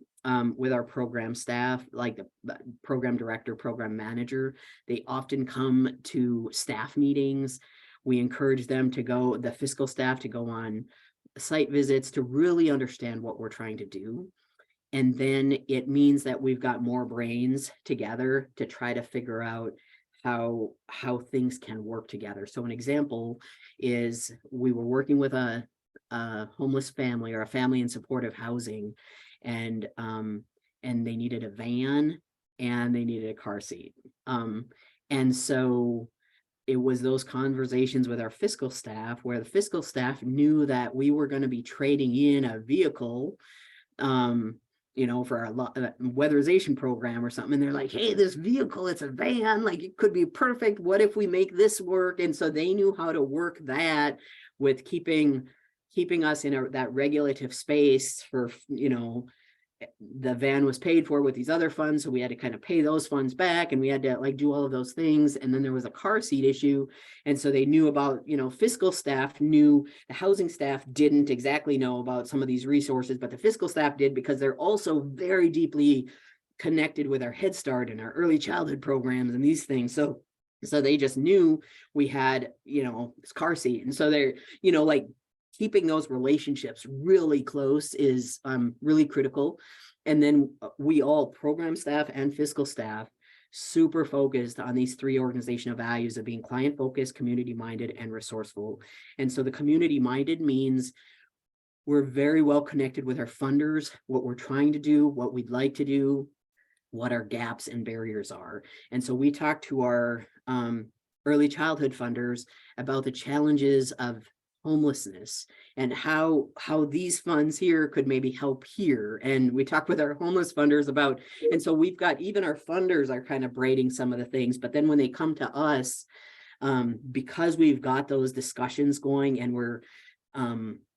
with our program staff, like the program director, program manager. They often come to staff meetings. We encourage them to go, the fiscal staff, to go on site visits to really understand what we're trying to do. And then it means that we've got more brains together to try to figure out how things can work together. So an example is we were working with a homeless family, or a family in supportive housing, and they needed a van and they needed a car seat. And so it was those conversations with our fiscal staff, where the fiscal staff knew that we were going to be trading in a vehicle, you know, for a weatherization program or something. And they're like, hey, this vehicle, it's a van, like it could be perfect. What if we make this work? And so they knew how to work that with keeping us in that regulative space for, you know, the van was paid for with these other funds, so we had to kind of pay those funds back, and we had to like do all of those things. And then there was a car seat issue, and so they knew about, you know, fiscal staff knew, the housing staff didn't exactly know about some of these resources, but the fiscal staff did, because they're also very deeply connected with our Head Start and our early childhood programs and these things. So they just knew we had, you know, this car seat, and so they're, you know, like, keeping those relationships really close is really critical. And then we all, program staff and fiscal staff, super focused on these 3 organizational values of being client focused, community minded, and resourceful. And so the community minded means we're very well connected with our funders, what we're trying to do, what we'd like to do, what our gaps and barriers are. And so we talk to our early childhood funders about the challenges of homelessness and how these funds here could maybe help here. And we talk with our homeless funders about, and so we've got, even our funders are kind of braiding some of the things, but then when they come to us, because we've got those discussions going, and we're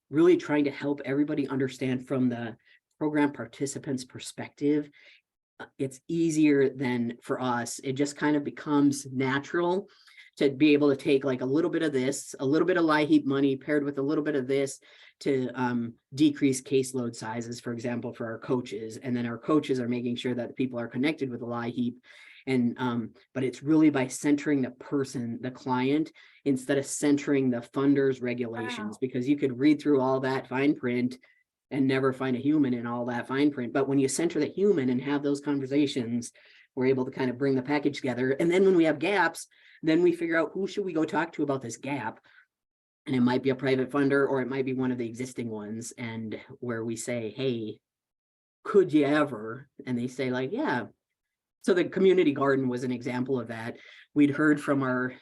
really trying to help everybody understand from the program participants' perspective, it's easier than for us. It just kind of becomes natural to be able to take like a little bit of this, a little bit of LIHEAP money paired with a little bit of this to decrease caseload sizes, for example, for our coaches. And then our coaches are making sure that people are connected with the LIHEAP. And but it's really by centering the person, the client, instead of centering the funders' regulations. Wow. Because you could read through all that fine print and never find a human in all that fine print. But when you center the human and have those conversations, we're able to kind of bring the package together. And then when we have gaps, then we figure out who should we go talk to about this gap. And it might be a private funder, or it might be one of the existing ones, and where we say, hey, could you ever? And they say like, yeah. So the community garden was an example of that. We'd heard from our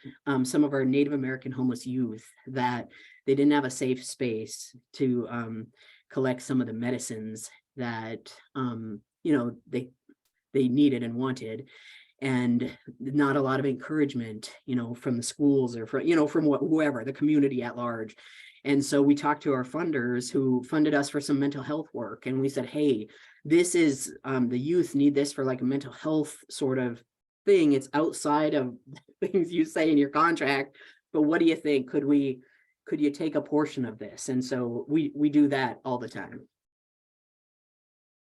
some of our Native American homeless youth that they didn't have a safe space to collect some of the medicines that you know, they needed and wanted, and not a lot of encouragement, you know, from the schools or from, you know, from whoever, the community at large. And so we talked to our funders who funded us for some mental health work, and we said, hey, this is the youth need this for like a mental health sort of thing. It's outside of things you say in your contract, but what do you think? Could you take a portion of this? And so we do that all the time.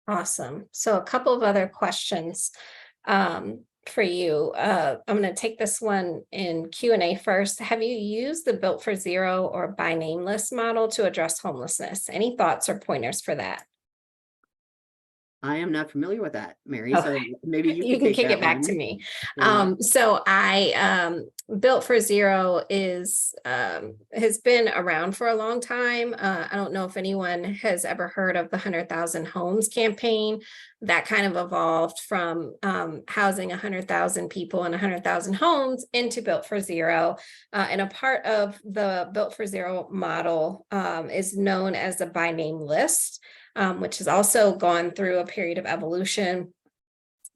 Awesome. So a couple of other questions for you. I'm going to take this one in Q&A first. Have you used the Built for Zero or by name list model to address homelessness? Any thoughts or pointers for that? I am not familiar with that, Mary. Okay. So maybe you can kick it back to me. Yeah. So I Built for Zero is has been around for a long time. I don't know if anyone has ever heard of the 100,000 Homes campaign. That kind of evolved from housing 100,000 people and 100,000 homes into Built for Zero. And a part of the Built for Zero model is known as the by name list. Which has also gone through a period of evolution.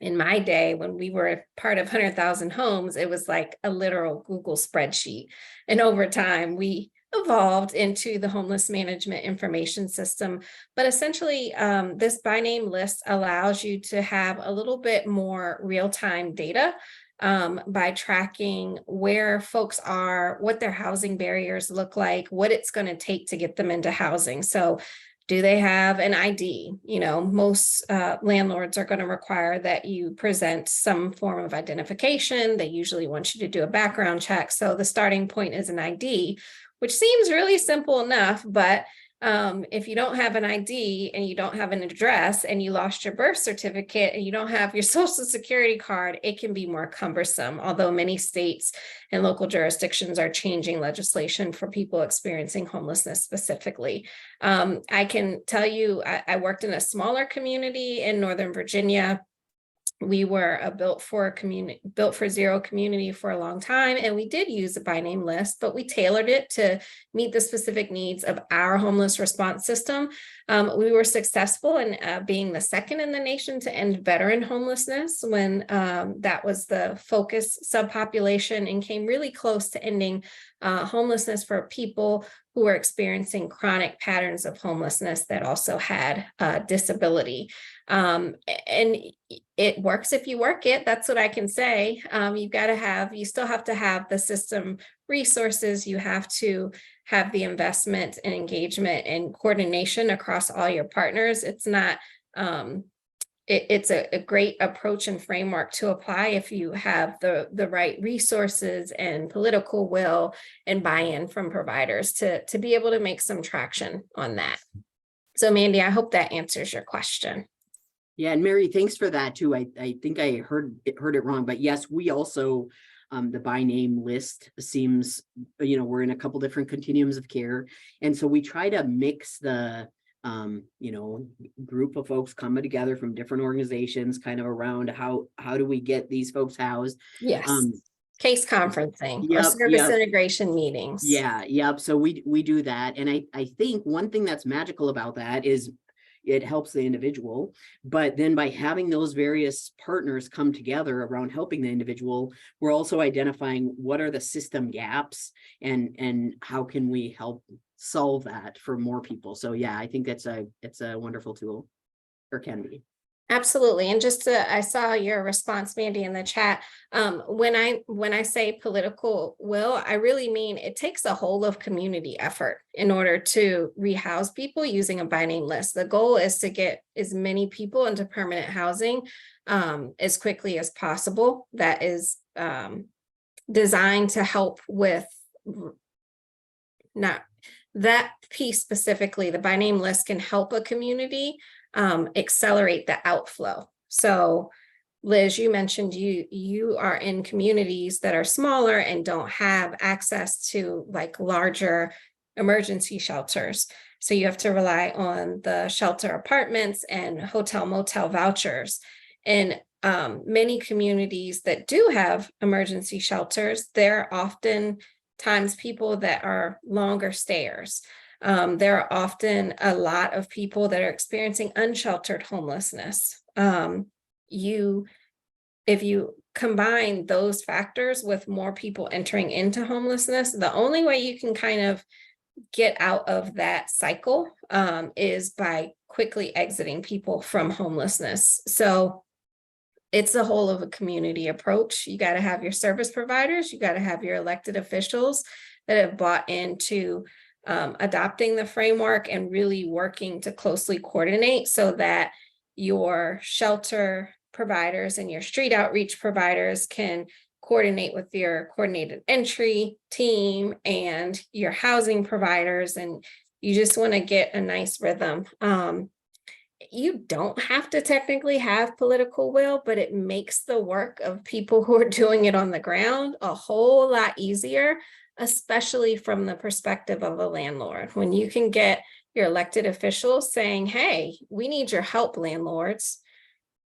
In my day, when we were part of 100,000 Homes, it was like a literal Google spreadsheet. And over time, we evolved into the homeless management information system. But essentially, this by name list allows you to have a little bit more real-time data by tracking where folks are, what their housing barriers look like, what it's going to take to get them into housing. So do they have an ID? You know, most landlords are going to require that you present some form of identification. They usually want you to do a background check. So the starting point is an ID, which seems really simple enough, but if you don't have an ID and you don't have an address and you lost your birth certificate and you don't have your social security card, it can be more cumbersome. Although many states and local jurisdictions are changing legislation for people experiencing homelessness specifically. I can tell you, I worked in a smaller community in Northern Virginia. We were a Built for Zero community for a long time, and we did use a by name list, but we tailored it to meet the specific needs of our homeless response system. We were successful in being the second in the nation to end veteran homelessness when that was the focus subpopulation, and came really close to ending homelessness for people who were experiencing chronic patterns of homelessness that also had disability. And it works if you work it. That's what I can say. You still have to have the system resources. You have to have the investment and engagement and coordination across all your partners. It's not, it's a great approach and framework to apply if you have the right resources and political will and buy-in from providers to be able to make some traction on that. So Mandy, I hope that answers your question. Yeah, and Mary, thanks for that too. I think I heard it wrong, but yes, we also, the by name list seems, we're in a couple different continuums of care. And so we try to mix the, group of folks coming together from different organizations kind of around how do we get these folks housed. Yes. Case conferencing or Yep, service integration meetings. Yeah, yep. So we do that. And I think one thing that's magical about that is it helps the individual, but then by having those various partners come together around helping the individual, we're also identifying what are the system gaps and how can we help solve that for more people. So yeah, I think it's a wonderful tool, or can be. Absolutely. And I saw your response, Mandy, in the chat. When I say political will, I really mean it takes a whole of community effort in order to rehouse people using a by name list. The goal is to get as many people into permanent housing as quickly as possible. That is designed to help with not that piece specifically. The by name list can help a community accelerate the outflow. So Liz, you mentioned you are in communities that are smaller and don't have access to like larger emergency shelters. So you have to rely on the shelter apartments and hotel motel vouchers. And many communities that do have emergency shelters, there are often times people that are longer stayers. There are often a lot of people that are experiencing unsheltered homelessness. If you combine those factors with more people entering into homelessness, the only way you can kind of get out of that cycle is by quickly exiting people from homelessness. So it's a whole of a community approach. You got to have your service providers, you got to have your elected officials that have bought into adopting the framework and really working to closely coordinate so that your shelter providers and your street outreach providers can coordinate with your coordinated entry team and your housing providers. And you just want to get a nice rhythm. You don't have to technically have political will, but it makes the work of people who are doing it on the ground a whole lot easier, especially from the perspective of a landlord. When you can get your elected officials saying, hey, we need your help, landlords.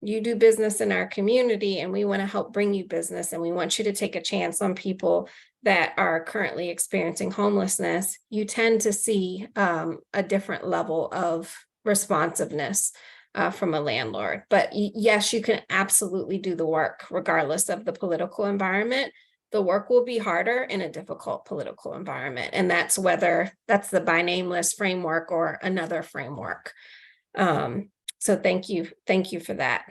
You do business in our community and we want to help bring you business, and we want you to take a chance on people that are currently experiencing homelessness. You tend to see a different level of responsiveness from a landlord. But yes, you can absolutely do the work regardless of the political environment. The work will be harder in a difficult political environment. And that's whether that's the by name list framework or another framework. So thank you for that.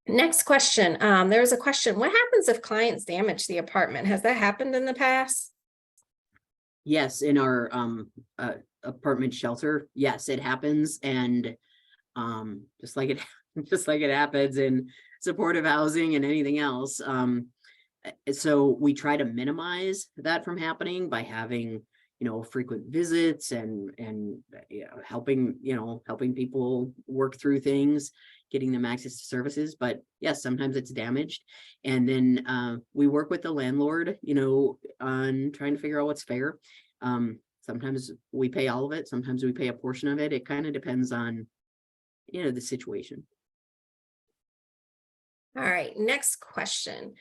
Next question. There was a question. What happens if clients damage the apartment? Has that happened in the past? Yes, in our apartment shelter, yes, it happens. And just like it happens in supportive housing and anything else. So we try to minimize that from happening by having, frequent visits and helping people work through things, getting them access to services. But yes, sometimes it's damaged. And then we work with the landlord, on trying to figure out what's fair. Sometimes we pay all of it. Sometimes we pay a portion of it. It kind of depends on, the situation. All right, next question.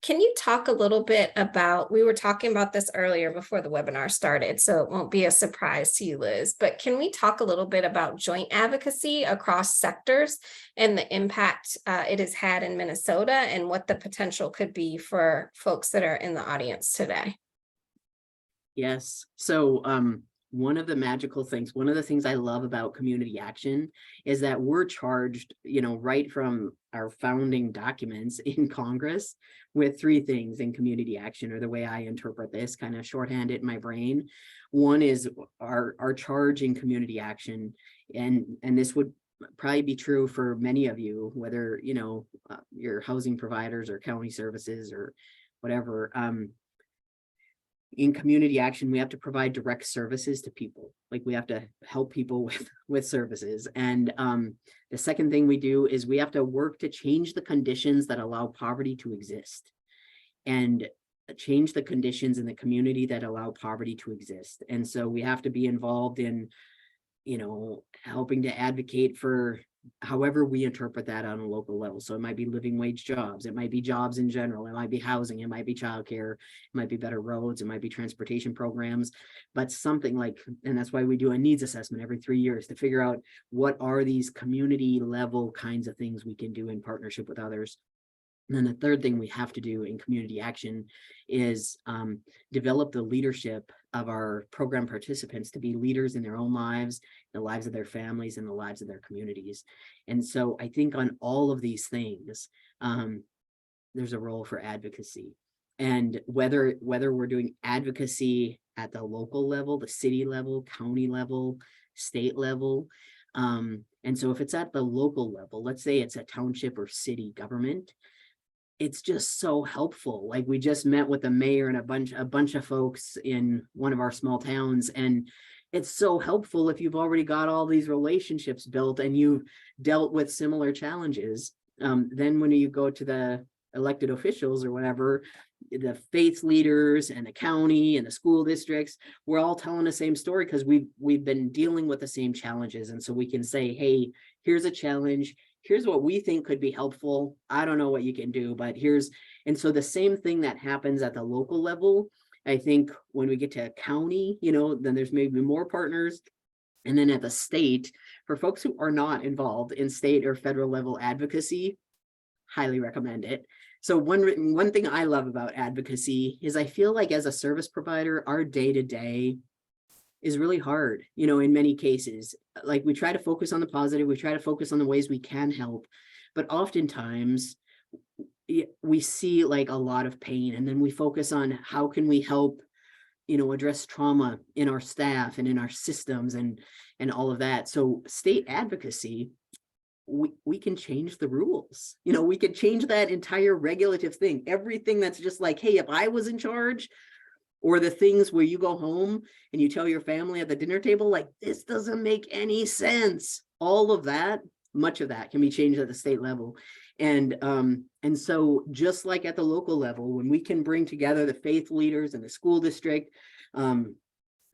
Can you talk a little bit about, we were talking about this earlier before the webinar started, so it won't be a surprise to you, Liz, but can we talk a little bit about joint advocacy across sectors and the impact it has had in Minnesota and what the potential could be for folks that are in the audience today? Yes. So one of the magical things, one of the things I love about community action is that we're charged, right from our founding documents in Congress with three things in community action, or the way I interpret this, kind of shorthand it in my brain. One is our charge in community action. And this would probably be true for many of you, whether, you're housing providers or county services or whatever. In community action, we have to provide direct services to people. Like, we have to help people with services. And the second thing we do is we have to work to change the conditions that allow poverty to exist, and change the conditions in the community that allow poverty to exist. And so we have to be involved in, helping to advocate for however we interpret that on a local level. So it might be living wage jobs, it might be jobs in general, it might be housing, it might be childcare, it might be better roads, it might be transportation programs, but something like, and that's why we do a needs assessment every 3 years to figure out what are these community level kinds of things we can do in partnership with others. And then the third thing we have to do in community action is develop the leadership of our program participants to be leaders in their own lives, the lives of their families, and the lives of their communities. And so I think on all of these things, there's a role for advocacy. And whether we're doing advocacy at the local level, the city level, county level, state level. And so if it's at the local level, let's say it's a township or city government, it's just so helpful. Like, we just met with the mayor and a bunch of folks in one of our small towns, and it's so helpful if you've already got all these relationships built and you've dealt with similar challenges. Then when you go to the elected officials or whatever, the faith leaders and the county and the school districts, we're all telling the same story because we've been dealing with the same challenges. And so we can say, hey, here's a challenge. Here's what we think could be helpful. I don't know what you can do, but here's, and so the same thing that happens at the local level, I think when we get to a county, then there's maybe more partners. And then at the state, for folks who are not involved in state or federal level advocacy, highly recommend it. So one thing I love about advocacy is I feel like as a service provider, our day-to-day is really hard, in many cases. Like, we try to focus on the positive, we try to focus on the ways we can help, but oftentimes we see like a lot of pain, and then we focus on how can we help, address trauma in our staff and in our systems and all of that. So state advocacy, we can change the rules. We could change that entire regulative thing, everything that's just like, hey, if I was in charge, or the things where you go home and you tell your family at the dinner table, like, this doesn't make any sense. All of that, much of that can be changed at the state level. And so just like at the local level, when we can bring together the faith leaders and the school district,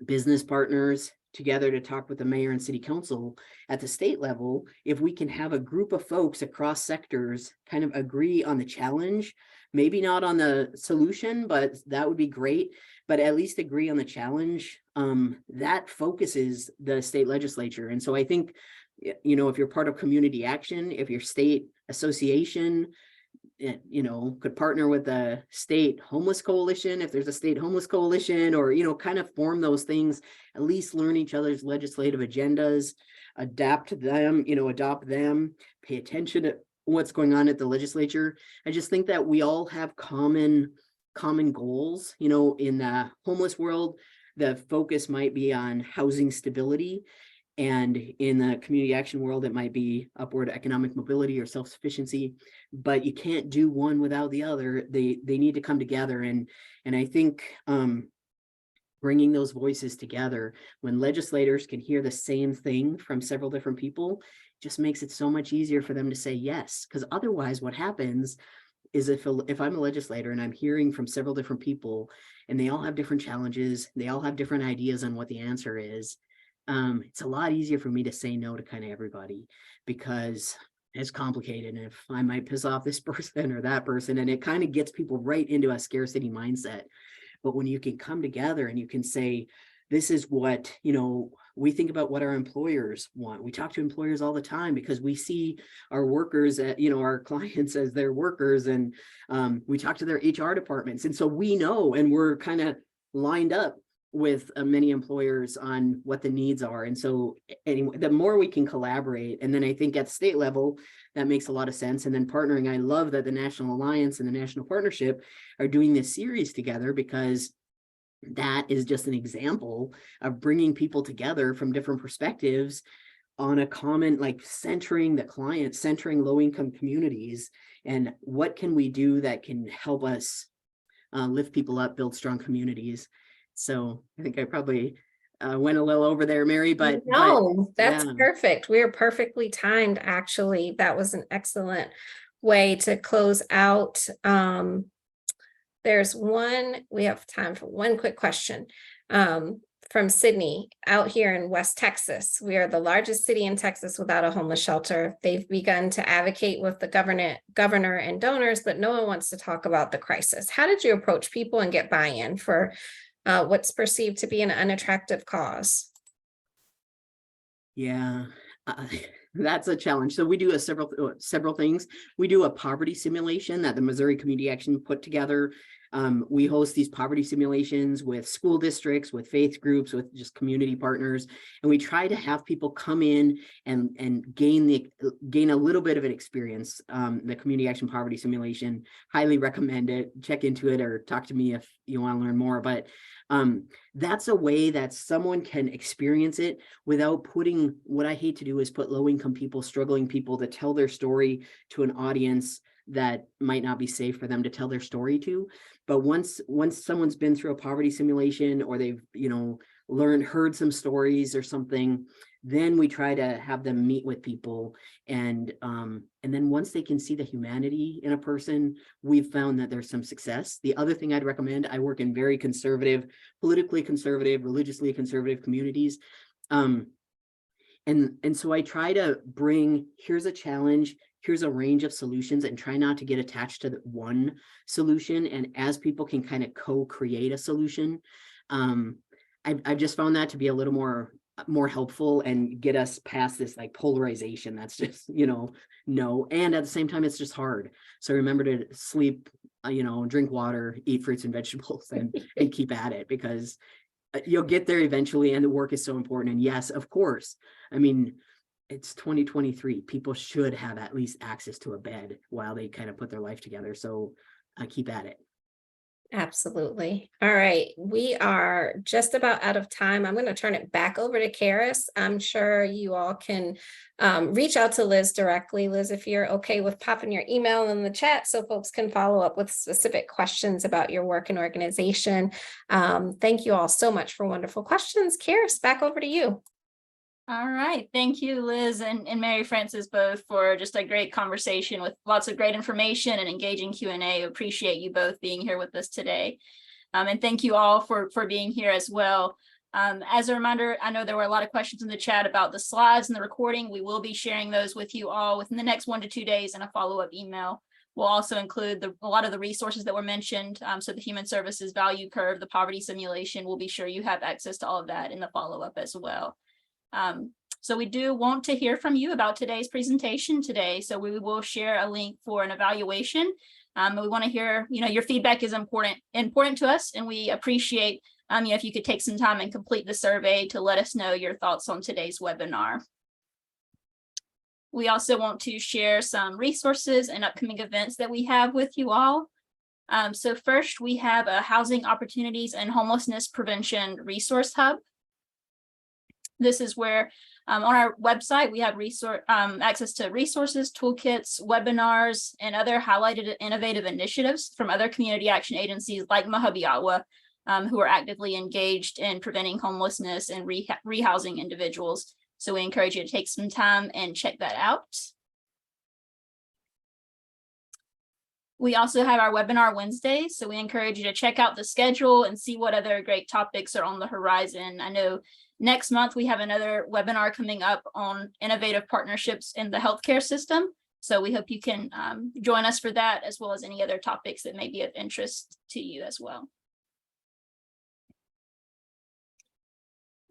business partners together to talk with the mayor and city council at the state level, if we can have a group of folks across sectors kind of agree on the challenge, maybe not on the solution, but that would be great, but at least agree on the challenge, that focuses the state legislature. And so I think, if you're part of community action, if your state association, could partner with the state homeless coalition, if there's a state homeless coalition, or, kind of form those things, at least learn each other's legislative agendas, adopt them, pay attention to what's going on at the legislature. I just think that we all have common goals. In the homeless world, the focus might be on housing stability. And in the community action world, it might be upward economic mobility or self-sufficiency, but you can't do one without the other. They need to come together. And I think bringing those voices together, when legislators can hear the same thing from several different people, just makes it so much easier for them to say yes. Because otherwise what happens is if I'm a legislator and I'm hearing from several different people and they all have different challenges, they all have different ideas on what the answer is, it's a lot easier for me to say no to kind of everybody, because it's complicated and if I might piss off this person or that person, and it kind of gets people right into a scarcity mindset. But when you can come together and you can say, this is what, we think about what our employers want. We talk to employers all the time because we see our workers, our clients as their workers, and we talk to their HR departments. And so we know, and we're kind of lined up with many employers on what the needs are. And so anyway, the more we can collaborate, and then I think at the state level, that makes a lot of sense. And then partnering, I love that the National Alliance and the National Partnership are doing this series together, because that is just an example of bringing people together from different perspectives on a common, like centering the client, centering low-income communities, and what can we do that can help us lift people up, build strong communities. So I think I probably went a little over there, Mary, but no, that's yeah. perfect. We're perfectly timed. Actually, that was an excellent way to close out. We have time for one quick question from Sydney out here in West Texas. We are the largest city in Texas without a homeless shelter. They've begun to advocate with the governor and donors, but no one wants to talk about the crisis. How did you approach people and get buy-in for what's perceived to be an unattractive cause? Yeah, that's a challenge. So we do several things. We do a poverty simulation that the Missouri Community Action put together. We host these poverty simulations with school districts, with faith groups, with just community partners, and we try to have people come in and gain a little bit of an experience. The Community Action Poverty Simulation, highly recommend it. Check into it or talk to me if you want to learn more. But that's a way that someone can experience it without putting, what I hate to do is put low-income people, struggling people, to tell their story to an audience that might not be safe for them to tell their story to. But once someone's been through a poverty simulation, or they've, heard some stories or something, then we try to have them meet with people. And then once they can see the humanity in a person, we've found that there's some success. The other thing I'd recommend, I work in very conservative, politically conservative, religiously conservative communities. And so I try to bring, here's a challenge, here's a range of solutions, and try not to get attached to one solution. And as people can kind of co-create a solution, I've just found that to be a little more helpful and get us past this like polarization. That's just, no. And at the same time, it's just hard. So remember to sleep, drink water, eat fruits and vegetables, and keep at it, because you'll get there eventually. And the work is so important. And yes, of course, I mean, it's 2023. People should have at least access to a bed while they kind of put their life together. So keep at it. Absolutely. All right. We are just about out of time. I'm going to turn it back over to Karis. I'm sure you all can reach out to Liz directly. Liz, if you're okay with popping your email in the chat so folks can follow up with specific questions about your work and organization. Thank you all so much for wonderful questions. Karis, back over to you. All right. Thank you, Liz and Mary Frances, both, for just a great conversation with lots of great information and engaging Q&A. Appreciate you both being here with us today. And thank you all for being here as well. As a reminder, I know there were a lot of questions in the chat about the slides and the recording. We will be sharing those with you all within the next 1 to 2 days in a follow-up email. We'll also include a lot of the resources that were mentioned. So the Human Services Value Curve, the poverty simulation, we'll be sure you have access to all of that in the follow-up as well. So we do want to hear from you about today's presentation today. So we will share a link for an evaluation. We want to hear, your feedback is important to us, and we appreciate if you could take some time and complete the survey to let us know your thoughts on today's webinar. We also want to share some resources and upcoming events that we have with you all. So first, we have a Housing Opportunities and Homelessness Prevention Resource Hub. This is where on our website, we have access to resources, toolkits, webinars, and other highlighted innovative initiatives from other community action agencies like MAHUBE-OTWA, who are actively engaged in preventing homelessness and rehousing individuals. So we encourage you to take some time and check that out. We also have our webinar Wednesdays, so we encourage you to check out the schedule and see what other great topics are on the horizon. I know next month we have another webinar coming up on innovative partnerships in the healthcare system. So we hope you can join us for that, as well as any other topics that may be of interest to you as well.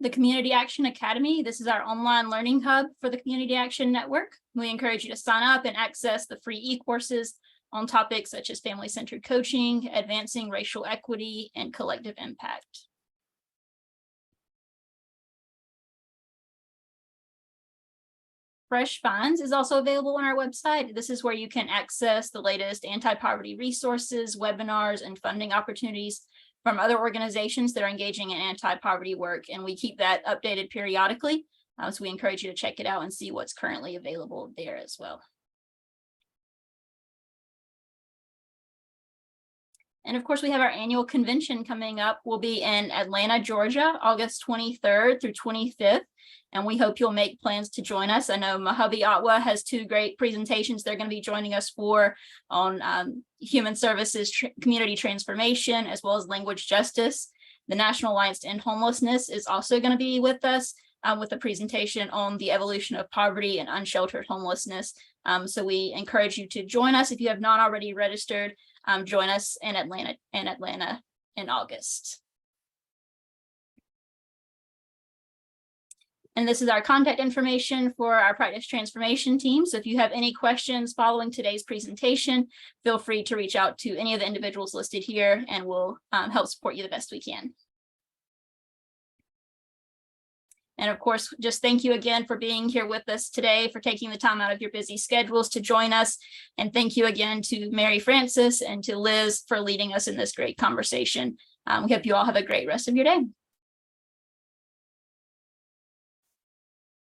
The Community Action Academy, this is our online learning hub for the Community Action Network. We encourage you to sign up and access the free e-courses on topics such as family-centered coaching, advancing racial equity, and collective impact. Fresh Finds is also available on our website. This is where you can access the latest anti-poverty resources, webinars, and funding opportunities from other organizations that are engaging in anti-poverty work. And we keep that updated periodically. So we encourage you to check it out and see what's currently available there as well. And of course, we have our annual convention coming up. We'll be in Atlanta, Georgia, August 23rd through 25th. And we hope you'll make plans to join us. I know MAHUBE-OTWA has two great presentations they're going to be joining us for on human services, community transformation, as well as language justice. The National Alliance to End Homelessness is also going to be with us with a presentation on the evolution of poverty and unsheltered homelessness. So we encourage you to join us if you have not already registered. Join us in Atlanta in August. And this is our contact information for our practice transformation team. So if you have any questions following today's presentation, feel free to reach out to any of the individuals listed here, and we'll help support you the best we can. And of course, just thank you again for being here with us today, for taking the time out of your busy schedules to join us. And thank you again to Mary Frances and to Liz for leading us in this great conversation. We hope you all have a great rest of your day.